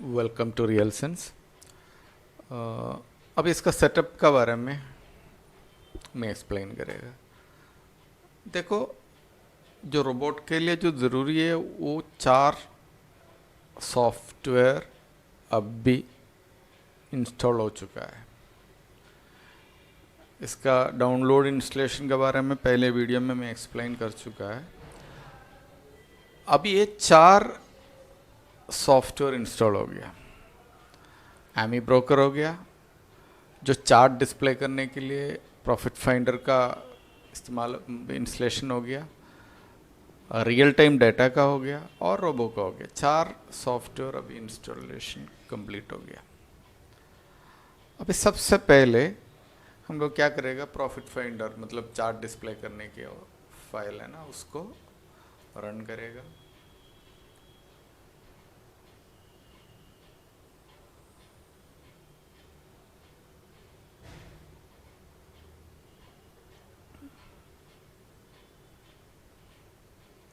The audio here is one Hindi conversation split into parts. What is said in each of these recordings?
Welcome to real sense. अब इसका सेटअप का बारे में मैं एक्सप्लेन करेगा। देखो, जो रोबोट के लिए जो ज़रूरी है वो 4 सॉफ्टवेयर अब भी इंस्टॉल हो चुका है। इसका डाउनलोड इंस्टॉलेशन के बारे में पहले वीडियो में मैं एक्सप्लेन कर चुका है। अब ये 4 सॉफ्टवेयर इंस्टॉल हो गया। एमी ब्रोकर हो गया, जो चार्ट डिस्प्ले करने के लिए प्रॉफिट फाइंडर का इस्तेमाल इंस्टॉलेशन हो गया, रियल टाइम डाटा का हो गया और रोबो का हो गया। 4 सॉफ्टवेयर अभी इंस्टॉलेशन कंप्लीट हो गया। अभी सबसे पहले हम लोग क्या करेगा, प्रॉफिट फाइंडर मतलब चार्ट डिस्प्ले करने की फाइल है ना, उसको रन करेगा।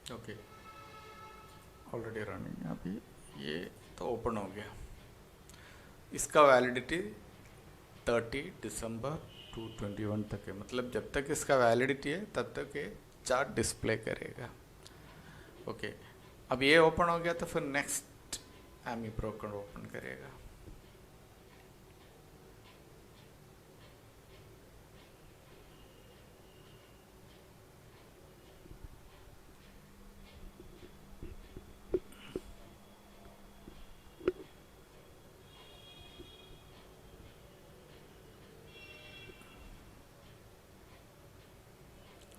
Okay, already running. अभी ये तो ओपन हो गया। इसका वैलिडिटी 30 दिसंबर 2021 तक है, मतलब जब तक इसका वैलिडिटी है तब तक ये चार्ट डिस्प्ले करेगा। ओके, अब ये ओपन हो गया तो फिर नेक्स्ट एमी ब्रोकर ओपन करेगा।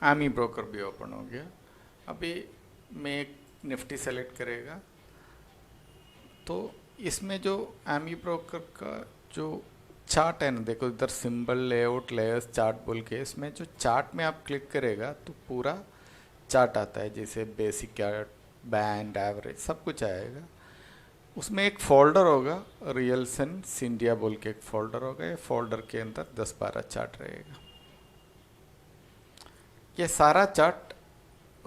एमी ब्रोकर भी ओपन हो गया। अभी मैं एक निफ्टी सेलेक्ट करेगा तो इसमें जो एमी ब्रोकर का जो चार्ट है ना, देखो इधर सिंबल लेआउट लेयर्स चार्ट बोल के, इसमें जो चार्ट में आप क्लिक करेगा तो पूरा चार्ट आता है, जैसे बेसिक चार्ट, बैंड, एवरेज, सब कुछ आएगा। उसमें एक फोल्डर होगा, रियल सेंस इंडिया बोल के एक फोल्डर होगा। ये फोल्डर के अंदर 10-12 चार्ट रहेगा। ये सारा चार्ट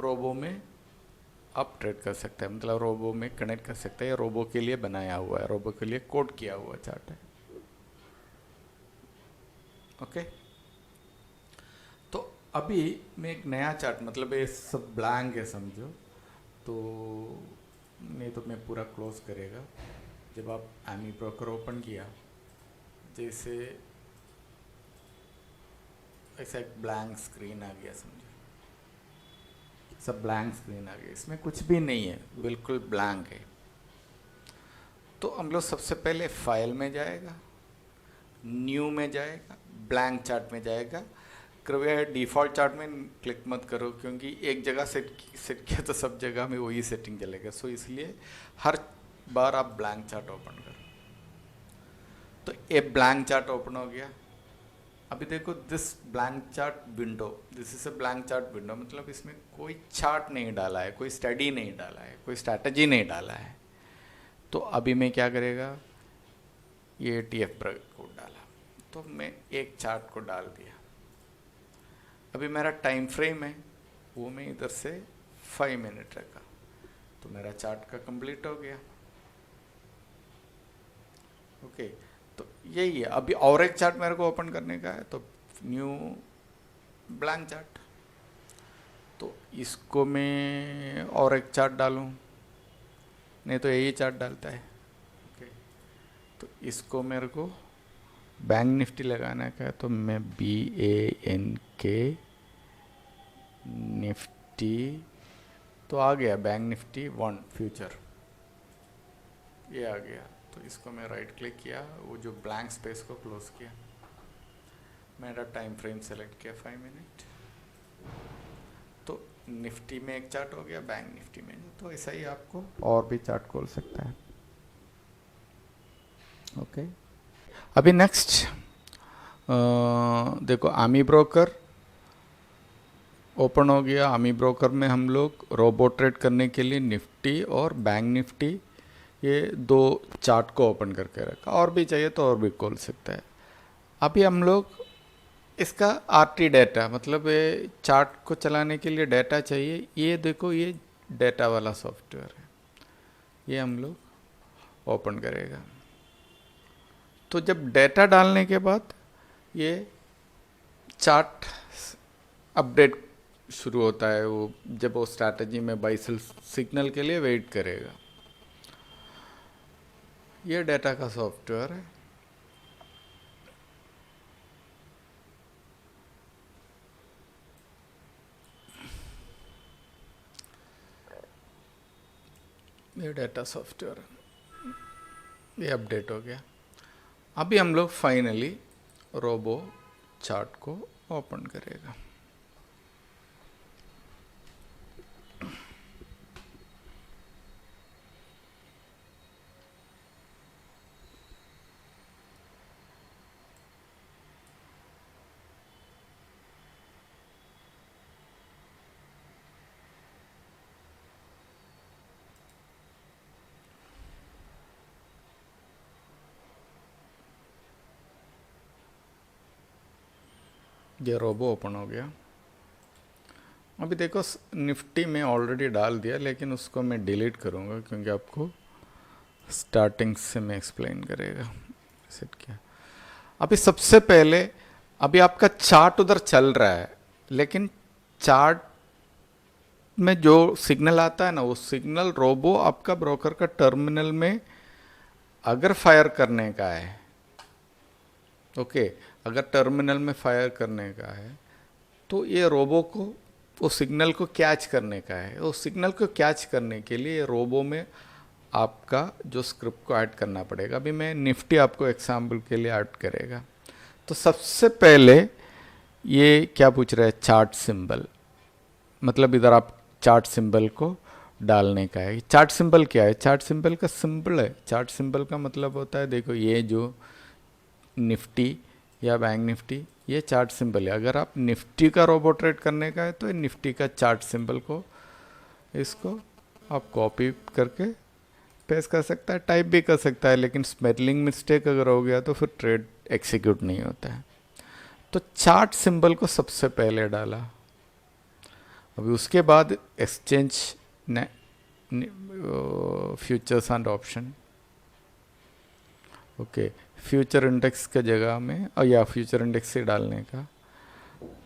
रोबो में आप ट्रेड कर सकते हैं, मतलब रोबो में कनेक्ट कर सकते हैं। रोबो के लिए बनाया हुआ है, रोबो के लिए कोड किया हुआ चार्ट है। ओके, तो अभी मैं एक नया चार्ट, मतलब ये सब ब्लैंक है समझो, तो नहीं तो मैं पूरा क्लोज करेगा। जब आप एमी ब्रोकर ओपन किया, जैसे ऐसा एक ब्लैंक स्क्रीन आ गया समझो, सब ब्लैंक स्क्रीन आ गया, इसमें कुछ भी नहीं है, बिल्कुल ब्लैंक है। तो हम लोग सबसे पहले फाइल में जाएगा, न्यू में जाएगा, ब्लैंक चार्ट में जाएगा। कृपया डिफ़ॉल्ट चार्ट में क्लिक मत करो, क्योंकि एक जगह सेट किया तो सब जगह में वही सेटिंग चलेगा। सो इसलिए हर बार आप ब्लैंक चार्ट ओपन करो। तो ये ब्लैंक चार्ट ओपन हो गया। अभी देखो, this blank chart window, this is a blank chart window, मतलब इसमें कोई चार्ट नहीं डाला है, कोई स्टडी नहीं डाला है, कोई स्ट्रैटेजी नहीं डाला है। तो अभी मैं क्या करेगा, ये TF ब्रेक कोड डाला, तो मैं एक चार्ट को डाल दिया। अभी मेरा टाइम फ्रेम है वो मैं इधर से 5 मिनट रखा, तो मेरा चार्ट का कंप्लीट हो गया। ओके, तो यही है। अभी और एक चार्ट मेरे को ओपन करने का है, तो न्यू ब्लैंक चार्ट, तो इसको मैं और एक चार्ट डालूं, नहीं तो यही चार्ट डालता है। ओके, तो इसको मेरे को बैंक निफ्टी लगाना का है, तो मैं BANK निफ्टी, तो आ गया बैंक निफ्टी 1 फ्यूचर, ये आ गया। तो इसको मैं राइट क्लिक किया, वो जो ब्लैंक स्पेस को क्लोज किया, मेरा टाइम फ्रेम सेलेक्ट किया 5 मिनट, तो निफ्टी में एक चार्ट हो गया, बैंक निफ्टी में। तो ऐसा ही आपको और भी चार्ट खोल सकता है। ओके, अभी नेक्स्ट देखो, आमी ब्रोकर ओपन हो गया। आमी ब्रोकर में हम लोग रोबो ट्रेड करने के लिए निफ्टी और बैंक निफ्टी, ये 2 चार्ट को ओपन करके रखा। और भी चाहिए तो और भी खोल सकता है। अभी हम लोग इसका RT डाटा, मतलब ये चार्ट को चलाने के लिए डाटा चाहिए। ये देखो, ये डाटा वाला सॉफ्टवेयर है, ये हम लोग ओपन करेगा। तो जब डेटा डालने के बाद ये चार्ट अपडेट शुरू होता है, वो जब वो स्ट्रैटेजी में बाई सेल सिग्नल के लिए वेट करेगा। ये डेटा का सॉफ्टवेयर है। ये डेटा सॉफ्टवेयर, ये अपडेट हो गया। अभी हम लोग फाइनली रोबो चार्ट को ओपन करेगा। ये रोबो ओपन हो गया। अभी देखो निफ्टी में ऑलरेडी डाल दिया, लेकिन उसको मैं डिलीट करूँगा क्योंकि आपको स्टार्टिंग से मैं एक्सप्लेन करेगा। सेट किया। अभी सबसे पहले अभी आपका चार्ट उधर चल रहा है, लेकिन चार्ट में जो सिग्नल आता है ना, वो सिग्नल रोबो आपका ब्रोकर का टर्मिनल में अगर फायर करने का है, ओके, अगर टर्मिनल में फायर करने का है तो ये रोबो को वो सिग्नल को कैच करने का है। वो सिग्नल को कैच करने के लिए रोबो में आपका जो स्क्रिप्ट को ऐड करना पड़ेगा। अभी मैं निफ्टी आपको एग्जाम्पल के लिए ऐड करेगा। तो सबसे पहले ये क्या पूछ रहा है, चार्ट सिंबल, मतलब इधर आप चार्ट सिंबल को डालने का है। चार्ट सिंबल क्या है? चार्ट सिंबल का सिंबल है। चार्ट सिंबल का मतलब होता है, देखो ये जो निफ्टी या बैंक निफ्टी, ये चार्ट सिंबल है। अगर आप निफ्टी का रोबो ट्रेड करने का है तो निफ्टी का चार्ट सिंबल को, इसको आप कॉपी करके पेस्ट कर सकता है, टाइप भी कर सकता है, लेकिन स्पेलिंग मिस्टेक अगर हो गया तो फिर ट्रेड एग्जीक्यूट नहीं होता है। तो चार्ट सिंबल को सबसे पहले डाला। अभी उसके बाद exchange futures and option, okay, future index के जगह में, और या फ्यूचर इंडेक्स से डालने का।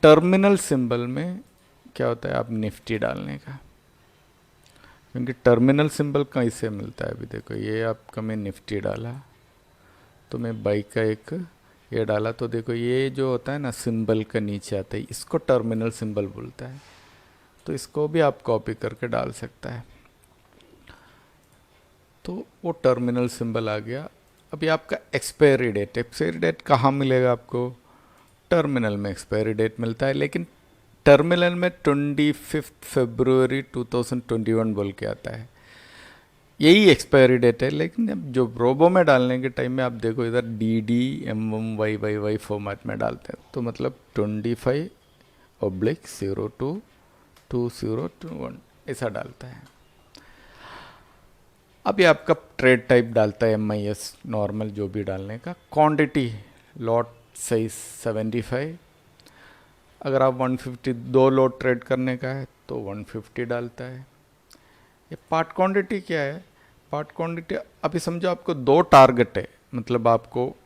टर्मिनल सिंबल में क्या होता है, आप निफ्टी डालने का, क्योंकि टर्मिनल सिंबल कहीं से मिलता है। अभी देखो ये आपका मैं निफ्टी डाला, तो मैं बाइक का एक ये डाला, तो देखो ये जो होता है ना सिंबल का नीचे आता है, इसको टर्मिनल सिंबल बोलता है। तो इसको भी आप कॉपी करके डाल सकता है। तो वो टर्मिनल सिंबल आ गया। अभी आपका एक्सपायरी डेट कहाँ मिलेगा आपको? टर्मिनल में एक्सपायरी डेट मिलता है, लेकिन टर्मिनल में 25 फरवरी 2021 बोल के आता है, यही एक्सपायरी डेट है। लेकिन अब जो रोबो में डालने के टाइम में आप देखो इधर DDMMYYY फॉर्मेट में डालते हैं, तो मतलब 25/02/2021 ऐसा डालता है। अभी आपका ट्रेड टाइप डालता है MIS नॉर्मल, जो भी डालने का। क्वांटिटी लॉट साइज 75, अगर आप 150 दो लॉट ट्रेड करने का है तो 150 डालता है। ये पार्ट क्वांटिटी क्या है? पार्ट क्वांटिटी अभी समझो आपको दो टारगेट है, मतलब आपको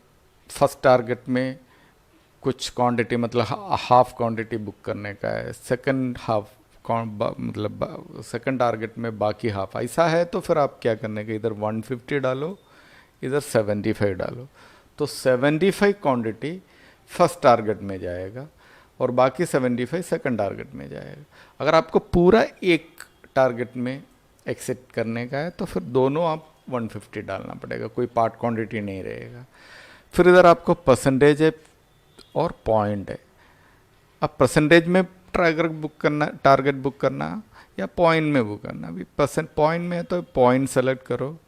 फर्स्ट टारगेट में कुछ क्वांटिटी मतलब हाफ क्वांटिटी बुक करने का है, सेकंड हाफ मतलब सेकंड टारगेट में बाकी हाफ, ऐसा है। तो फिर आप क्या करने का, इधर 150 डालो, इधर 75 डालो, तो 75 क्वांटिटी फर्स्ट टारगेट में जाएगा और बाकी 75 सेकंड टारगेट में जाएगा। अगर आपको पूरा एक टारगेट में एक्सिट करने का है तो फिर दोनों आप 150 डालना पड़ेगा, कोई पार्ट क्वांटिटी नहीं रहेगा। फिर इधर आपको परसेंटेज है और पॉइंट है। अब परसेंटेज में टारगेट बुक करना या पॉइंट में बुक करना। अभी पॉइंट में है तो पॉइंट सेलेक्ट करो।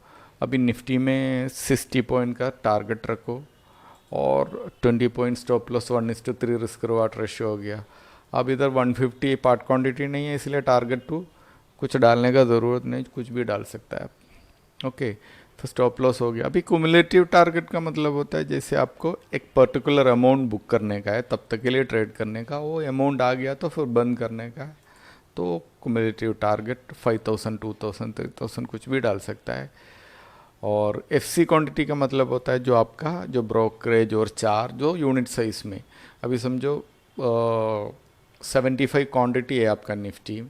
अभी निफ्टी में 60 पॉइंट का टारगेट रखो और 20 point stop loss 1:3 risk reward ratio हो गया। अब इधर 150 पार्ट क्वांटिटी नहीं है, इसलिए टारगेट टू कुछ डालने का ज़रूरत नहीं, कुछ भी डाल सकता है आप। ओके, तो स्टॉप लॉस हो गया। अभी कुमुलेटिव टारगेट का मतलब होता है जैसे आपको एक पर्टिकुलर अमाउंट बुक करने का है, तब तक के लिए ट्रेड करने का, वो अमाउंट आ गया तो फिर बंद करने का है। तो कुमुलेटिव टारगेट 5000, 2000, 3000 कुछ भी डाल सकता है। और FC क्वांटिटी का मतलब होता है जो आपका जो ब्रोकरेज और चार जो यूनिट्स है इसमें। अभी समझो 75 क्वांटिटी है आपका निफ्टी,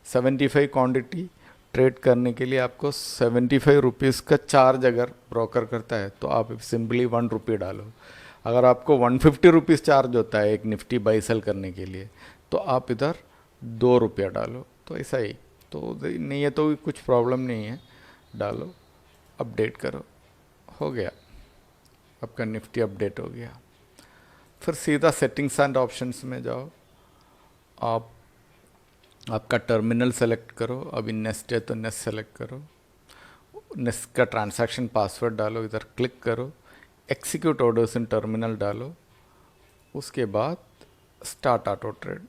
75 क्वांटिटी ट्रेड करने के लिए आपको 75 रुपीज़ का चार्ज अगर ब्रोकर करता है तो आप सिंपली 1 रुपये डालो। अगर आपको 150 रुपीज़ चार्ज होता है एक निफ्टी बाई सेल करने के लिए तो आप इधर 2 रुपया डालो। तो ऐसा ही, तो नहीं है तो कुछ प्रॉब्लम नहीं है, डालो, अपडेट करो, हो गया, आपका निफ्टी अपडेट हो गया। फिर सीधा सेटिंग्स एंड ऑप्शंस में जाओ, आप आपका टर्मिनल सेलेक्ट करो। अभी नेस्ट है तो नेस्ट सेलेक्ट करो, नेस्ट का ट्रांजैक्शन पासवर्ड डालो, इधर क्लिक करो, एक्सिक्यूट ऑर्डर्स इन टर्मिनल डालो, उसके बाद स्टार्ट ऑटो ट्रेड।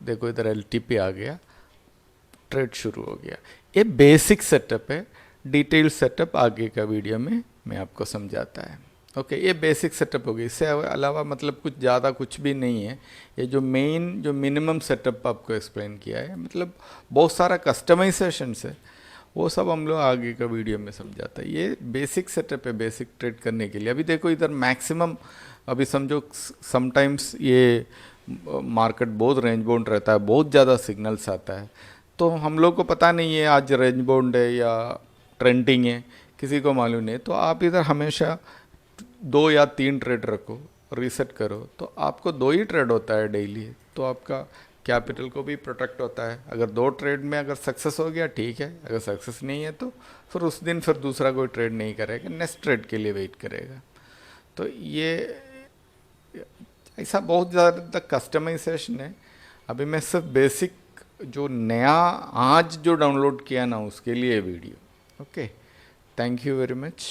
देखो इधर LTP आ गया, ट्रेड शुरू हो गया। ये बेसिक सेटअप है, डिटेल सेटअप आगे का वीडियो में मैं आपको समझाता है। ओके, ये बेसिक सेटअप हो गई, इससे अलावा मतलब कुछ ज़्यादा कुछ भी नहीं है। ये जो मेन जो मिनिमम सेटअप आपको एक्सप्लेन किया है, मतलब बहुत सारा कस्टमाइजेशंस है, वो सब हम लोग आगे का वीडियो में समझाता है। ये बेसिक सेटअप है बेसिक ट्रेड करने के लिए। अभी देखो इधर मैक्सिमम, अभी समझो समटाइम्स ये मार्केट बहुत रेंज बाउंड रहता है, बहुत ज़्यादा सिग्नल्स आता है, तो हम लोग को पता नहीं है आज रेंज बाउंड है या ट्रेंडिंग है, किसी को मालूम नहीं। तो आप इधर हमेशा 2 या 3 ट्रेड रखो, रीसेट करो, तो आपको 2 ही ट्रेड होता है डेली, तो आपका कैपिटल को भी प्रोटेक्ट होता है। अगर 2 ट्रेड में अगर सक्सेस हो गया ठीक है, अगर सक्सेस नहीं है तो फिर उस दिन फिर दूसरा कोई ट्रेड नहीं करेगा, नेक्स्ट ट्रेड के लिए वेट करेगा। तो ये ऐसा बहुत ज़्यादा कस्टमाइजेशन है। अभी मैं सिर्फ बेसिक जो नया आज जो डाउनलोड किया ना उसके लिए video. Okay, thank you very much.